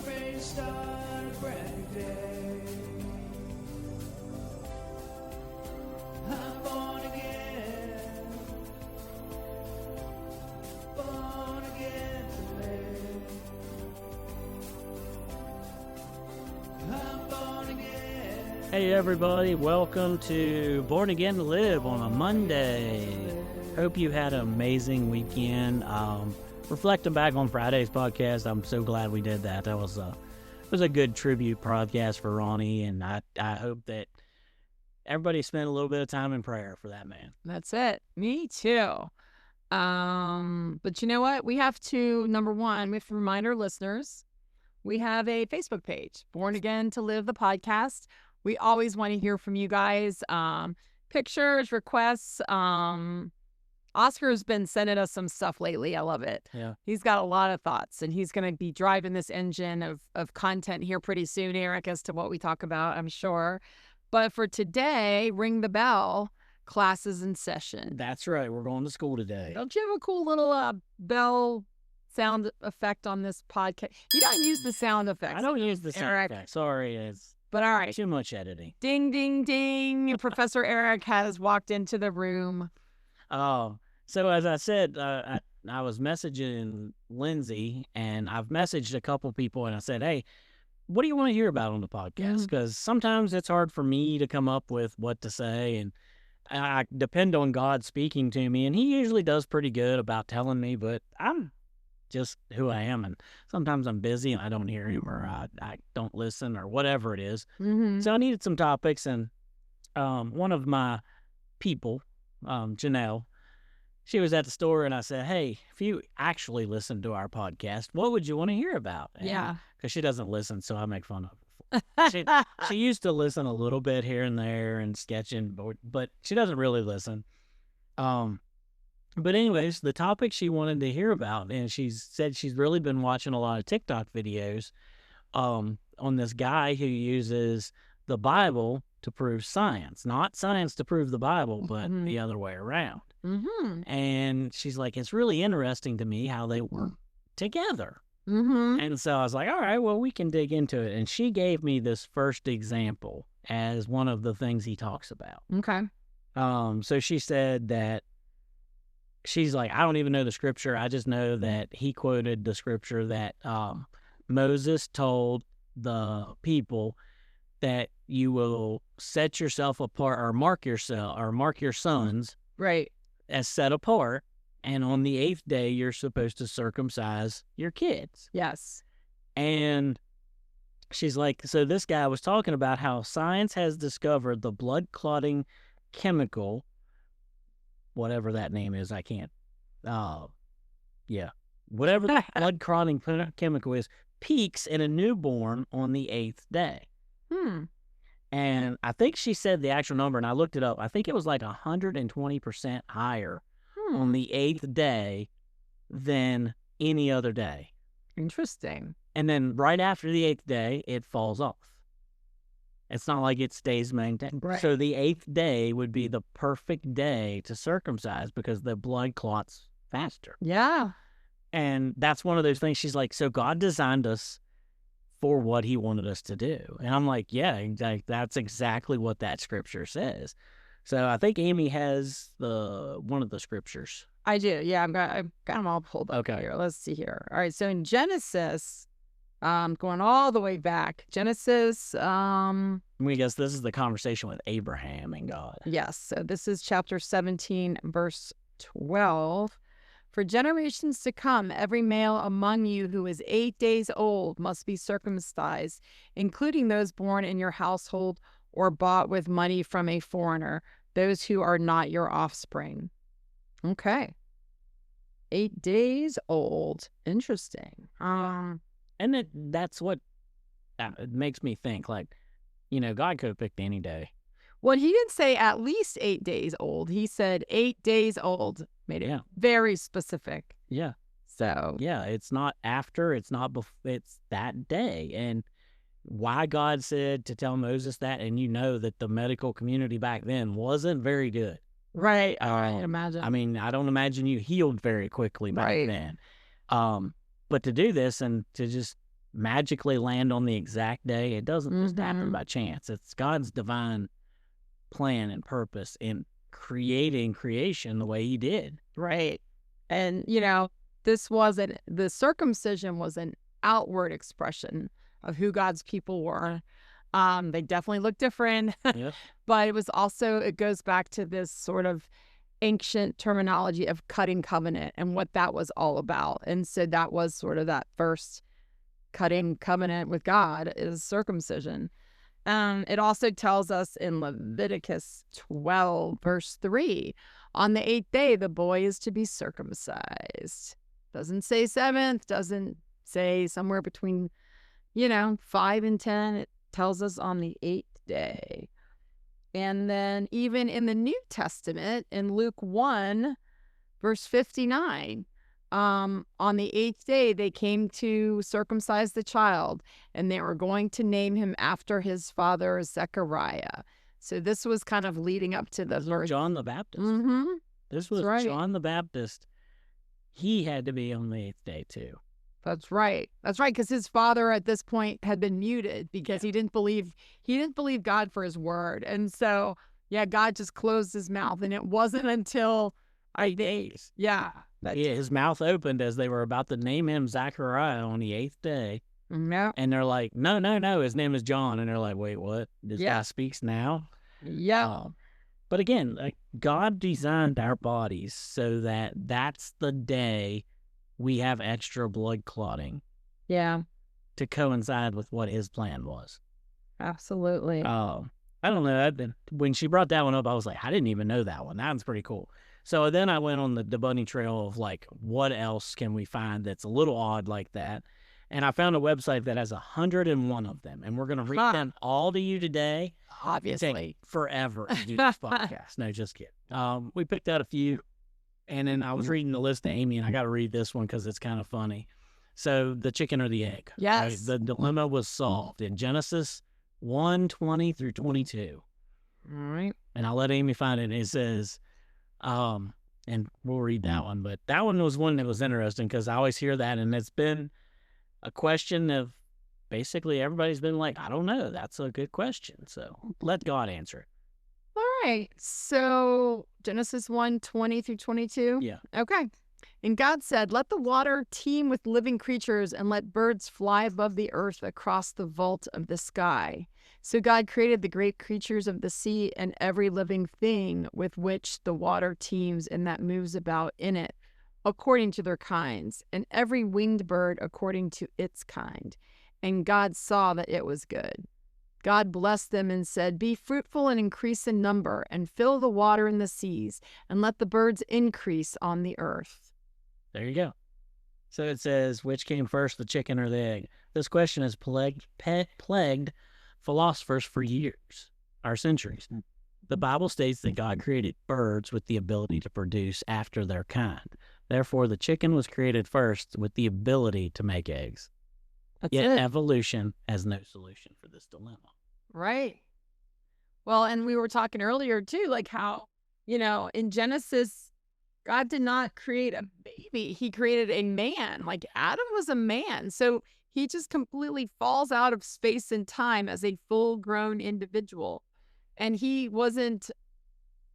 pray to start a brand new day. I'm born again. Born again to live. I'm born again. Hey everybody, welcome to Born Again to Live on a Monday. Hope you had an amazing weekend. Reflecting back on Friday's podcast, I'm so glad we did that. That was a good tribute podcast for Ronnie, and I hope that everybody spent a little bit of time in prayer for that man. That's it. Me too. But you know what? We have to, number one, we have to remind our listeners, we have a Facebook page, Born Again to Live the podcast. We always want to hear from you guys. Pictures, requests. Oscar's been sending us some stuff lately. I love it. Yeah. He's got a lot of thoughts, and he's going to be driving this engine of content here pretty soon, Eric, as to what we talk about, I'm sure. But for today, ring the bell, classes in session. That's right. We're going to school today. Don't you have a cool little bell sound effect on this podcast? You don't use the sound effects. I don't use the sound Eric. effect. Sorry, it's But all right. too much editing. Ding, ding, ding. Professor Eric has walked into the room. Oh, so as I said, I was messaging Lindsay, and I've messaged a couple people, and I said, hey, what do you want to hear about on the podcast? Because sometimes it's hard for me to come up with what to say, and I depend on God speaking to me, and he usually does pretty good about telling me, but I'm just who I am, and sometimes I'm busy, and I don't hear him, or I don't listen, or whatever it is. Mm-hmm. So I needed some topics, and one of my people, Janelle, she was at the store, and I said, hey, if you actually listen to our podcast, what would you want to hear about? Yeah. Because she doesn't listen, so I make fun of her. She used to listen a little bit here and there and sketching, but she doesn't really listen. But anyways, the topic she wanted to hear about, and she said she's really been watching a lot of TikTok videos on this guy who uses the Bible to prove science. Not science to prove the Bible, but the other way around. Mm-hmm. And she's like, it's really interesting to me how they work together. Mm-hmm. And so I was like, all right, well, we can dig into it. And she gave me this first example as one of the things he talks about. Okay. So she said that she's like, I don't even know the scripture. I just know that he quoted the scripture that Moses told the people that you will set yourself apart or mark your sons Right. as set apart, and on the 8th day you're supposed to circumcise your kids. Yes. And she's like, so this guy was talking about how science has discovered the blood clotting chemical, whatever that name is, I can't whatever the blood clotting chemical is, peaks in a newborn on the 8th day. And I think she said the actual number, and I looked it up. I think it was like 120% higher on the 8th day than any other day. Interesting. And then right after the 8th day, it falls off. It's not like it stays maintained. Right. So the 8th day would be the perfect day to circumcise because the blood clots faster. Yeah. And that's one of those things. She's like, so God designed us for what he wanted us to do. And I'm like, yeah, that's exactly what that scripture says. So I think Amy has one of the scriptures. I do. Yeah, I've got them all pulled up Okay. here. Let's see here. All right. So in Genesis, going all the way back, Genesis, We guess this is the conversation with Abraham and God. yes. So this is chapter 17, verse 12. For generations to come, every male among you who is 8 days old must be circumcised, including those born in your household or bought with money from a foreigner, those who are not your offspring. Okay. 8 days old. Interesting. And that's what it makes me think, like, God could have picked any day. Well, he didn't say at least 8 days old. He said 8 days old. Made it very specific. Yeah. So. Yeah, it's not after, it's not before, it's that day. And why God said to tell Moses that, and that the medical community back then wasn't very good. Right. I imagine. I mean, I don't imagine you healed very quickly back then. But to do this and to just magically land on the exact day. It doesn't just happen Mhm. by chance. It's God's divine plan and purpose in creating creation the way he did. Right. And, the circumcision was an outward expression of who God's people were. They definitely look different, Yep. but it goes back to this sort of ancient terminology of cutting covenant and what that was all about. And so that was sort of that first cutting covenant with God is circumcision. It also tells us in Leviticus 12, verse 3, on the 8th day, the boy is to be circumcised. Doesn't say 7th, doesn't say somewhere between, 5 and 10. It tells us on the 8th day. And then even in the New Testament, in Luke 1, verse 59, on the 8th day, they came to circumcise the child, and they were going to name him after his father, Zechariah. So this was kind of leading up to the birth. John the Baptist. Mm-hmm. This was right. John the Baptist. He had to be on the 8th day too. That's right. That's right, because his father at this point had been muted because he didn't believe God for his word. And so, God just closed his mouth. And it wasn't until 8 days. Yeah. His mouth opened as they were about to name him Zechariah on the 8th day. No. And they're like, no, his name is John. And they're like, wait, what? This guy speaks now? Yeah. But again, God designed our bodies so that that's the day we have extra blood clotting. Yeah. To coincide with what his plan was. Absolutely. I don't know. When she brought that one up, I was like, I didn't even know that one. That's pretty cool. So then I went on the bunny trail of like, what else can we find that's a little odd like that? And I found a website that has 101 of them. And we're going to read them all to you today. Obviously. Take forever to do this podcast. No, just kidding. We picked out a few. And then I was reading the list to Amy, and I got to read this one because it's kind of funny. So the chicken or the egg. Yes. Right? The dilemma was solved in Genesis 1:20 through 22. All right. And I'll let Amy find it. It says, and we'll read that one. But that one was one that was interesting because I always hear that. And it's been a question of basically everybody's been like, I don't know. That's a good question. So let God answer it. All right. So Genesis 1:20 through 22. Yeah. Okay. And God said, let the water teem with living creatures and let birds fly above the earth across the vault of the sky. So God created the great creatures of the sea and every living thing with which the water teems and that moves about in it, according to their kinds, and every winged bird according to its kind. And God saw that it was good. God blessed them and said, be fruitful and increase in number, and fill the water in the seas, and let the birds increase on the earth. There you go. So it says, which came first, the chicken or the egg? This question has plagued philosophers for years, or centuries. The Bible states that God created birds with the ability to produce after their kind. Therefore, the chicken was created first with the ability to make eggs. Yet evolution has no solution for this dilemma. Right. Well, and we were talking earlier too, like how, in Genesis, God did not create a baby. He created a man. Like Adam was a man. So he just completely falls out of space and time as a full-grown individual. And he wasn't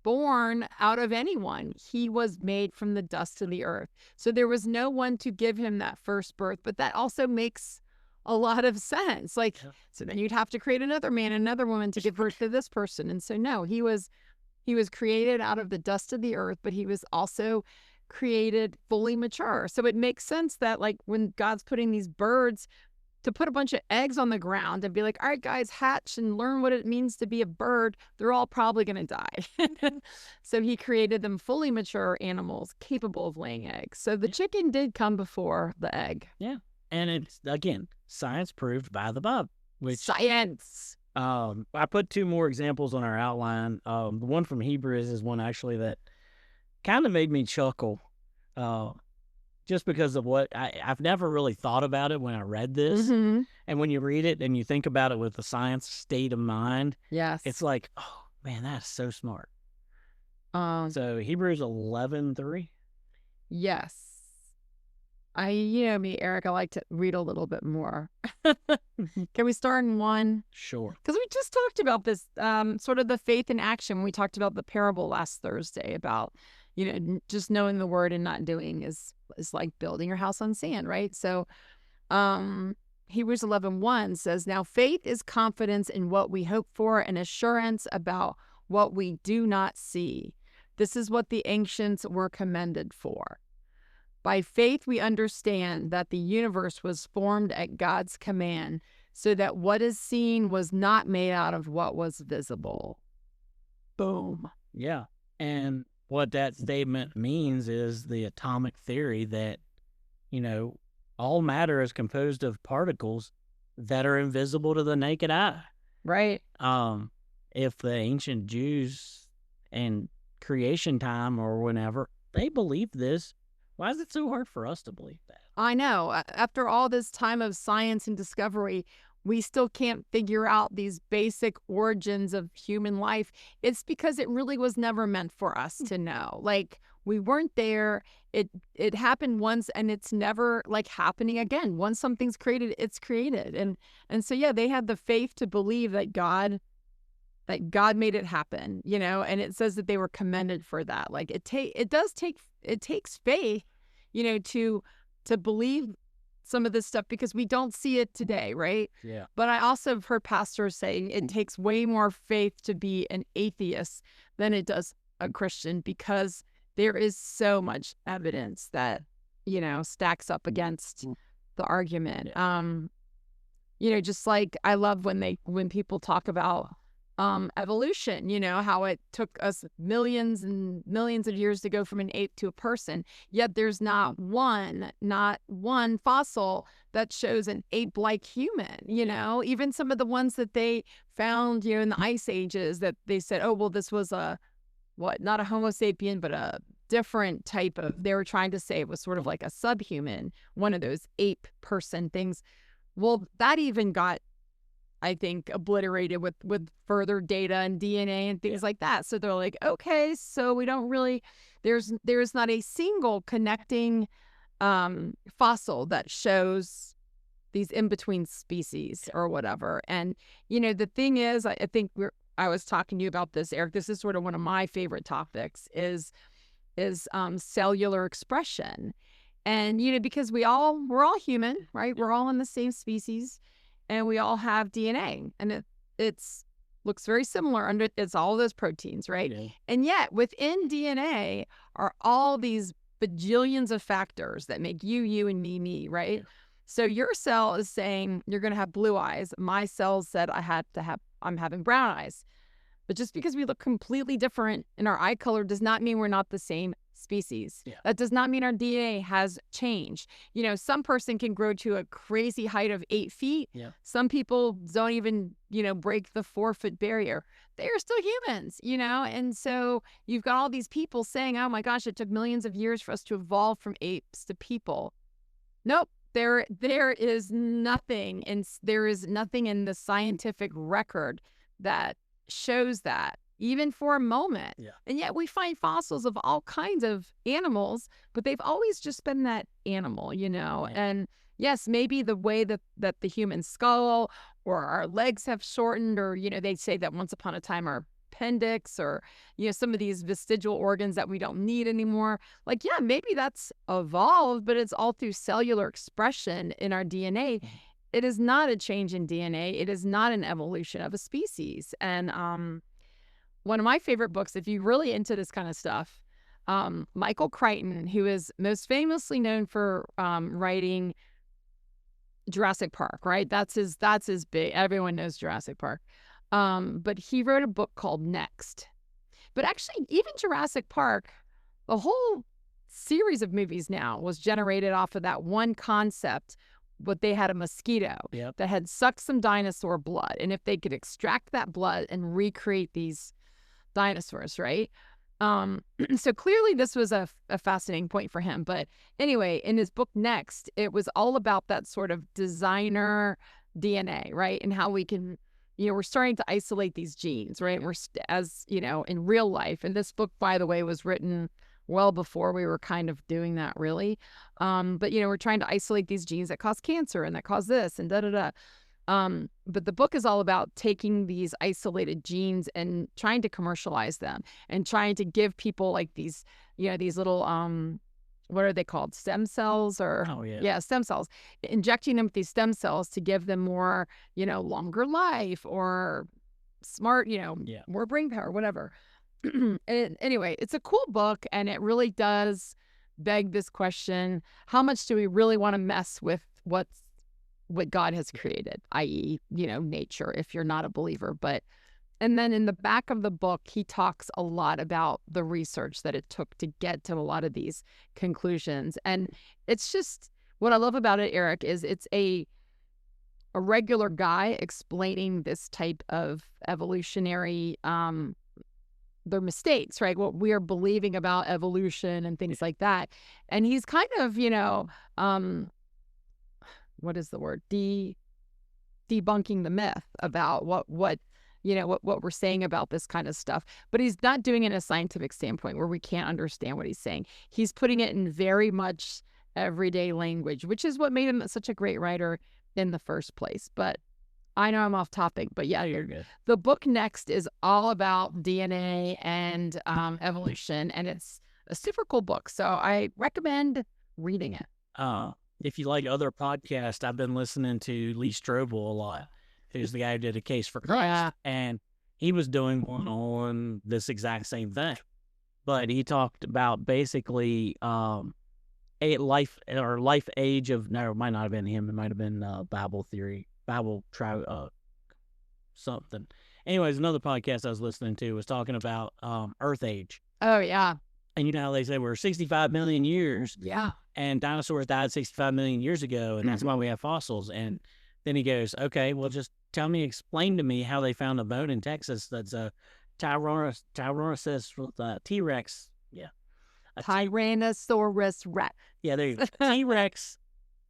born out of anyone. He was made from the dust of the earth. So there was no one to give him that first birth. But that also makes a lot of sense. So then you'd have to create another man, another woman to give birth to this person. And so no, he was created out of the dust of the earth, but he was also created fully mature. So it makes sense that like when God's putting these birds to put a bunch of eggs on the ground and be like, all right, guys, hatch and learn what it means to be a bird, they're all probably going to die. So he created them fully mature animals capable of laying eggs. So the chicken did come before the egg. Yeah. And it's, again, science proved by the Bible. Science. I put two more examples on our outline. The one from Hebrews is one actually that kind of made me chuckle. Just because of what I've never really thought about it when I read this. Mm-hmm. And when you read it and you think about it with the science state of mind, yes, it's like, oh man, that's so smart. So Hebrews 11:3. Yes. Me, Eric, I like to read a little bit more. Can we start in 1? Sure. Because we just talked about this, sort of the faith in action. We talked about the parable last Thursday about, just knowing the word and not doing is like building your house on sand, right? So, Hebrews 11:1 says, "Now faith is confidence in what we hope for and assurance about what we do not see. This is what the ancients were commended for. By faith, we understand that the universe was formed at God's command, so that what is seen was not made out of what was visible." Boom. Yeah. And what that statement means is the atomic theory that, all matter is composed of particles that are invisible to the naked eye. Right. If the ancient Jews in creation time or whenever, they believed this, why is it so hard for us to believe that? I know. After all this time of science and discovery, we still can't figure out these basic origins of human life. It's because it really was never meant for us to know. Like, we weren't there. It happened once, and it's never like happening again. Once something's created, it's created. And so yeah, they had the faith to believe that God made it happen, and it says that they were commended for that. Like it takes faith, to believe some of this stuff, because we don't see it today, right? Yeah. But I also have heard pastors saying it takes way more faith to be an atheist than it does a Christian, because there is so much evidence that, stacks up against the argument. Just like I love when people talk about evolution, how it took us millions and millions of years to go from an ape to a person, yet there's not one fossil that shows an ape-like human, even some of the ones that they found, in the ice ages, that they said, oh, well, this was not a Homo sapien, but a different type of, they were trying to say it was sort of like a subhuman, one of those ape person things. Well, that even got, I think, obliterated with further data and DNA and things like that. So they're like, okay, so we don't really, there's not a single connecting fossil that shows these in-between species or whatever. And, the thing is, I think I was talking to you about this, Eric. This is sort of one of my favorite topics is cellular expression. And, because we're all human, right? We're all in the same species. And we all have DNA, and it's looks very similar. It's all those proteins, right? Yeah. And yet within DNA are all these bajillions of factors that make you, and me, right? Yeah. So your cell is saying you're going to have blue eyes. My cell said I'm having brown eyes. But just because we look completely different in our eye color does not mean we're not the same species. Yeah. That does not mean our DNA has changed. Some person can grow to a crazy height of 8 feet. Yeah. Some people don't even, break the 4-foot barrier. They are still humans, and so you've got all these people saying, oh my gosh, it took millions of years for us to evolve from apes to people. Nope. There is nothing, and there is nothing in the scientific record that shows that, even for a moment. Yeah. And yet we find fossils of all kinds of animals, but they've always just been that animal, Yeah. And yes, maybe the way that the human skull or our legs have shortened, or, they say that once upon a time our appendix, or, some of these vestigial organs that we don't need anymore. Like, yeah, maybe that's evolved, but it's all through cellular expression in our DNA. It is not a change in DNA. It is not an evolution of a species. And, one of my favorite books, if you're really into this kind of stuff, Michael Crichton, who is most famously known for writing Jurassic Park, right? That's his big. Everyone knows Jurassic Park. But he wrote a book called Next. But actually, even Jurassic Park, the whole series of movies now was generated off of that one concept. But they had a mosquito that had sucked some dinosaur blood, and if they could extract that blood and recreate these dinosaurs, right? So clearly this was a fascinating point for him. But anyway, in his book Next, it was all about that sort of designer DNA, right? And how we can, we're starting to isolate these genes, right? We're in real life. And this book, by the way, was written well before we were kind of doing that, really. But we're trying to isolate these genes that cause cancer and that cause this and da da da. But the book is all about taking these isolated genes and trying to commercialize them and trying to give people like these, these little, what are they called? Stem cells or, Oh, yeah. stem cells, injecting them with these stem cells to give them more, longer life or smart, more brain power, whatever. Anyway, it's a cool book, and it really does beg this question: how much do we really want to mess with what God has created, i.e., nature, if you're not a believer? And then in the back of the book, he talks a lot about the research that it took to get to a lot of these conclusions. And it's just, what I love about it, Eric, is it's a regular guy explaining this type of evolutionary, their mistakes, right? What we are believing about evolution and things like that. And he's kind of, what is the word? Debunking the myth about what we're saying about this kind of stuff. But he's not doing it in a scientific standpoint where we can't understand what he's saying. He's putting it in very much everyday language, which is what made him such a great writer in the first place. But I know I'm off topic, but yeah, You're good. the book next is all about DNA and evolution, and it's a super cool book. So I recommend reading it. If you like other podcasts, I've been listening to Lee Strobel a lot, who's the guy who did A Case for Christ. Yeah. And he was doing one on this exact same thing. But he talked about basically a life age of, no, it might not have been him. It might have been something. Anyways, another podcast I was listening to was talking about Earth age. Oh, yeah. And you know how they say we're 65 million years. Yeah. And dinosaurs died 65 million years ago, and that's why we have fossils. And then he goes, okay, well, just explain to me how they found a bone in Texas that's a Tyrannosaurus T-Rex. Yeah. Tyrannosaurus Rex. Yeah, there you go. T-Rex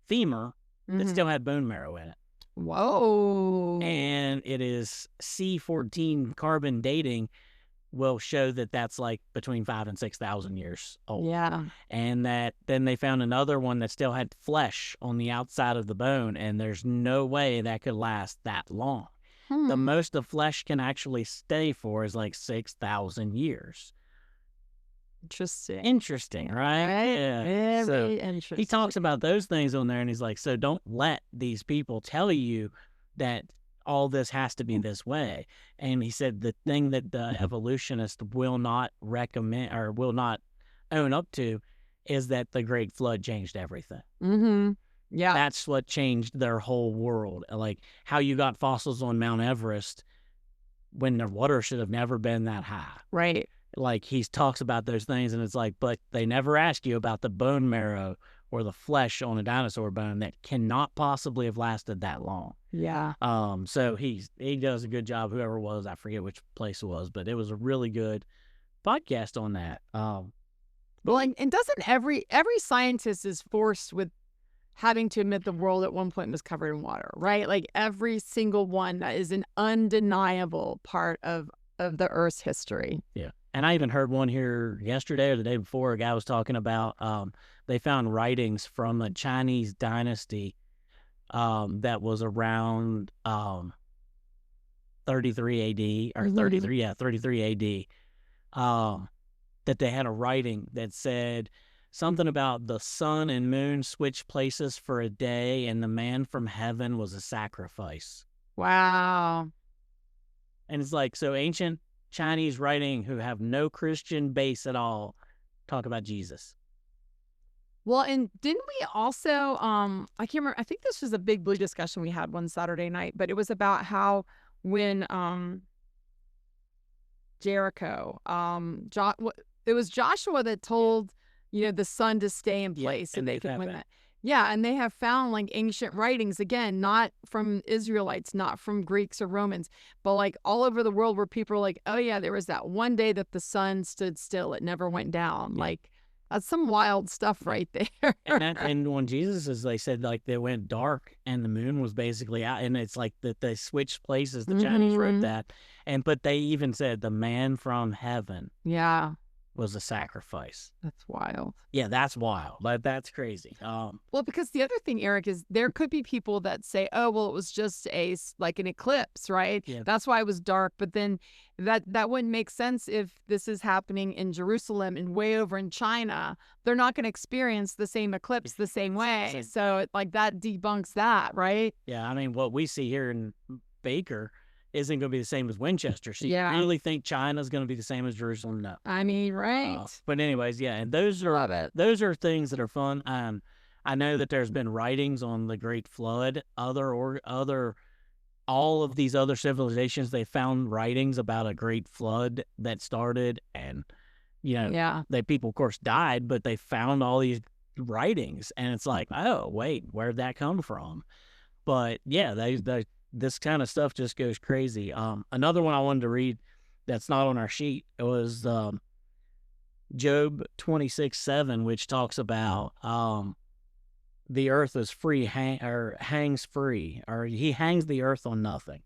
femur that Mhm. still had bone marrow in it. Whoa. And it is C14 carbon dating will show that that's like between 5,000 and 6,000 years old. Yeah. And that then they found another one that still had flesh on the outside of the bone, and there's no way that could last that long. The most the flesh can actually stay for is like 6,000 years. Interesting, right? Yeah. Very So interesting. he talks about those things on there, and he's like, so don't let these people tell you that all this has to be this way. And he said the thing that the evolutionists will not recommend or will not own up to is that the Great Flood changed everything. Mm-hmm. Yeah. That's what changed their whole world. Like how you got fossils on Mount Everest when the water should have never been that high. Right. Like he talks about those things, and it's like, but they never ask you about the bone marrow or the flesh on a dinosaur bone that cannot possibly have lasted that long. Yeah. So he does a good job, whoever it was, I forget which place it was, but it was a really good podcast on that. Well, and doesn't every scientist is forced with having to admit the world at one point was covered in water, right? Like every single one, that is an undeniable part of the Earth's history. Yeah. And I even heard one here yesterday or the day before. A guy was talking about they found writings from a Chinese dynasty that was around 33 AD or 33 AD. That they had a writing that said something about the sun and moon switched places for a day, and the man from heaven was a sacrifice. Wow. And it's like, so ancient Chinese writing who have no Christian base at all talk about Jesus. Well, and didn't we also, I can't remember, I think this was a big blue discussion we had one Saturday night, but it was about how when Jericho, it was Joshua that told, the sun to stay in place and they could win that. Yeah, and they have found like ancient writings, again, not from Israelites, not from Greeks or Romans, but like all over the world where people are like, oh yeah, there was that one day that the sun stood still. It never went down. Yeah. Like that's some wild stuff right there. and when Jesus is, they said like they went dark and the moon was basically out, and it's like that they switched places. The Chinese wrote that, but they even said the man from heaven Yeah. was a sacrifice. That's wild. Yeah, that's wild. That's crazy. Well, because the other thing, Eric, is there could be people that say, "Oh, well, it was just like an eclipse, right? Yeah. That's why it was dark." But then that wouldn't make sense if this is happening in Jerusalem and way over in China. They're not going to experience the same eclipse the same way. So that debunks that, right? Yeah, I mean, what we see here in Baker isn't going to be the same as Winchester. So Yeah. you really think China's going to be the same as Jerusalem? No. I mean, right. But anyways, yeah, and those Love it. are things that are fun. I know that there's been writings on the Great Flood. All of these other civilizations, they found writings about a great flood that started, and Yeah. people, of course, died, but they found all these writings, and it's like, oh wait, where'd that come from? But yeah, this kind of stuff just goes crazy. Another one I wanted to read that's not on our sheet, it was Job 26:7, which talks about the earth is free, hangs free, or he hangs the earth on nothing.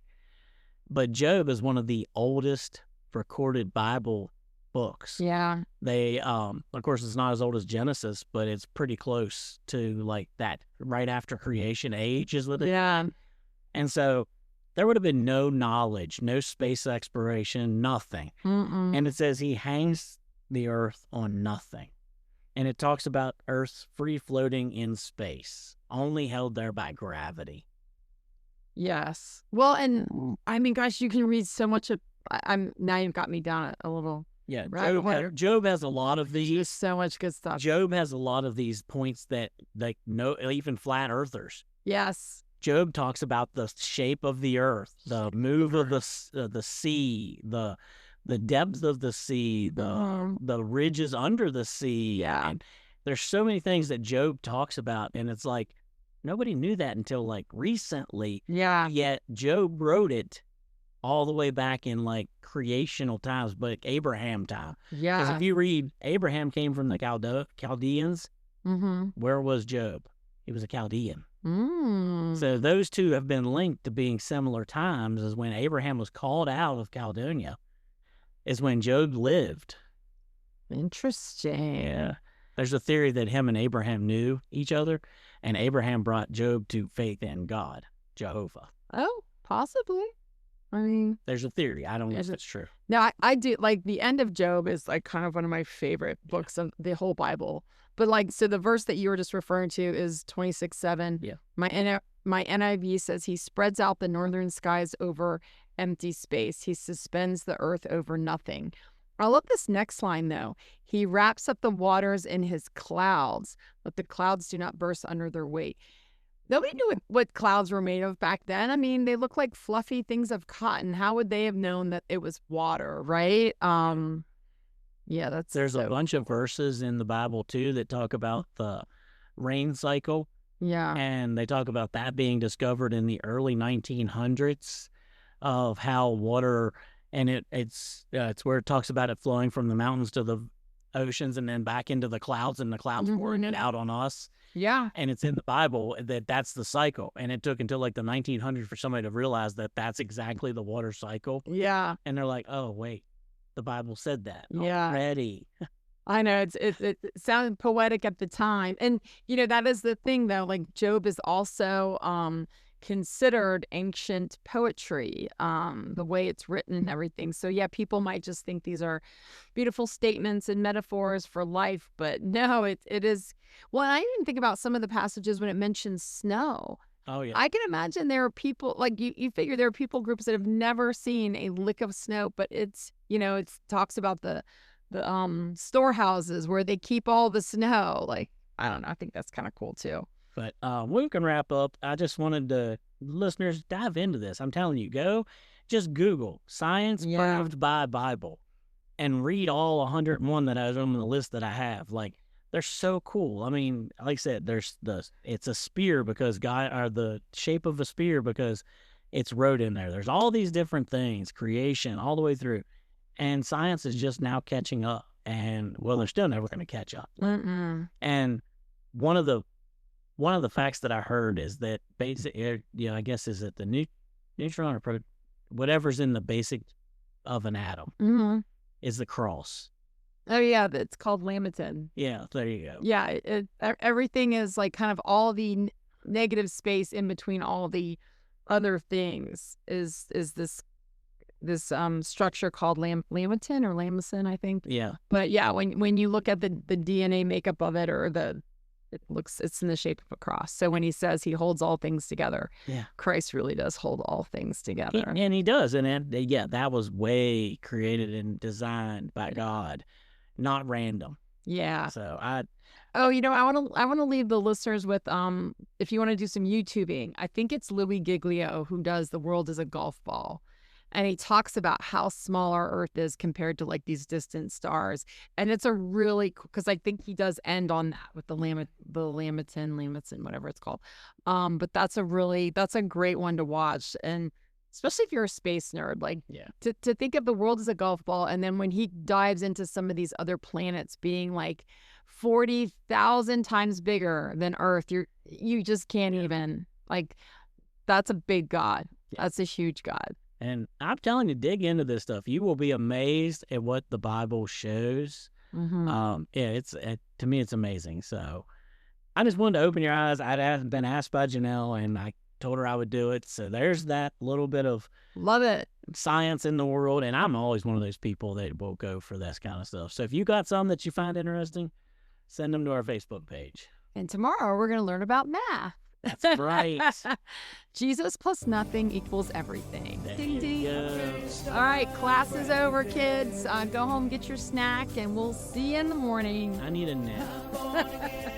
But Job is one of the oldest recorded Bible books. Yeah. They, of course, it's not as old as Genesis, but it's pretty close to like that right after creation age is what it. Yeah. And so there would have been no knowledge, no space exploration, nothing. Mm-mm. And it says he hangs the earth on nothing. And it talks about Earth free floating in space, only held there by gravity. Yes. Well, and I mean, gosh, you can read so much of. Now you've got me down a little. Yeah, Right. Job has a lot of There's these. so much good stuff. Job has a lot of these points that like no, even flat earthers. Yes. Job talks about the shape of the earth, the move of the sea, the depth of the sea, the ridges under the sea. Yeah. And there's so many things that Job talks about, and it's like nobody knew that until like recently. Yeah. Yet Job wrote it all the way back in like creational times, but Abraham time. Because Yeah. if you read, Abraham came from the Chaldeans. Mm-hmm. Where was Job? He was a Chaldean. Mm. So those two have been linked to being similar times, as when Abraham was called out of Chaldean, is when Job lived. Interesting. Yeah. There's a theory that him and Abraham knew each other, and Abraham brought Job to faith in God, Jehovah. Oh, possibly. I mean, There's a theory. I don't know Is if it- it's true. now I do like the end of Job is like kind of one of my favorite books of the whole Bible. But like, so the verse that you were just referring to is 26:7. Yeah. My NIV says he spreads out the northern skies over empty space. He suspends the earth over nothing. I love this next line though. He wraps up the waters in his clouds, but the clouds do not burst under their weight. Nobody knew what clouds were made of back then. I mean, they look like fluffy things of cotton. How would they have known that it was water, right? Yeah, There's a bunch of verses in the Bible too that talk about the rain cycle, Yeah. and they talk about that being discovered in the early 1900s, of how water, and it's where it talks about it flowing from the mountains to the oceans and then back into the clouds, and the clouds pouring it out on us. Yeah. And it's in the Bible that that's the cycle. And it took until like the 1900s for somebody to realize that that's exactly the water cycle. Yeah. And they're like, oh, wait, the Bible said that Yeah. already. I know it sounded poetic at the time. And that is the thing though, like Job is also considered ancient poetry, the way it's written and everything. So yeah, people might just think these are beautiful statements and metaphors for life, but no, it is. Well, I even think about some of the passages when it mentions snow. Oh, yeah. I can imagine there are people like you figure there are people groups that have never seen a lick of snow, but it's it talks about the storehouses where they keep all the snow. Like, I don't know, I think that's kind of cool too. But we can wrap up. I just wanted to, listeners, dive into this. I'm telling you, just Google Science Yeah. Proved by Bible and read all 101 that I was on the list that I have. Like, they're so cool. I mean, like I said, it's a spear because the shape of a spear because it's wrote in there. There's all these different things, creation, all the way through. And science is just now catching up. And, well, they're still never going to catch up. Mm-mm. And one of the facts that I heard is that I guess is it the neutron or whatever's in the basic of an atom Mm-hmm. is the cross. Oh yeah, it's called Lamiton. Yeah, there you go. Yeah, everything is like kind of all the negative space in between all the other things is this structure called Lamiton or Lamison, I think. Yeah. But yeah, when you look at the DNA makeup of it, or it's in the shape of a cross. So when he says he holds all things together, Yeah. Christ really does hold all things together. And he does. And yeah, that was way created and designed by God, not random. Yeah. So Oh, I want to leave the listeners with if you want to do some YouTubing, I think it's Louis Giglio who does The World is a Golf Ball. And he talks about how small our Earth is compared to like these distant stars. And it's a really because I think he does end on that with the Lamiton, whatever it's called. But that's a great one to watch. And especially if you're a space nerd, like to think of the world as a golf ball. And then when he dives into some of these other planets being like 40,000 times bigger than Earth, you just can't even like, that's a big God. That's a huge God. And I'm telling you, dig into this stuff. You will be amazed at what the Bible shows. Mm-hmm. To me, it's amazing. So I just wanted to open your eyes. I'd been asked by Janelle, and I told her I would do it. So there's that little bit of love it science in the world. And I'm always one of those people that will go for this kind of stuff. So if you got some that you find interesting, send them to our Facebook page. And tomorrow we're going to learn about math. That's right. Jesus plus nothing equals everything. Ding, ding. All right, class is over, kids. Go home, get your snack, and we'll see you in the morning. I need a nap.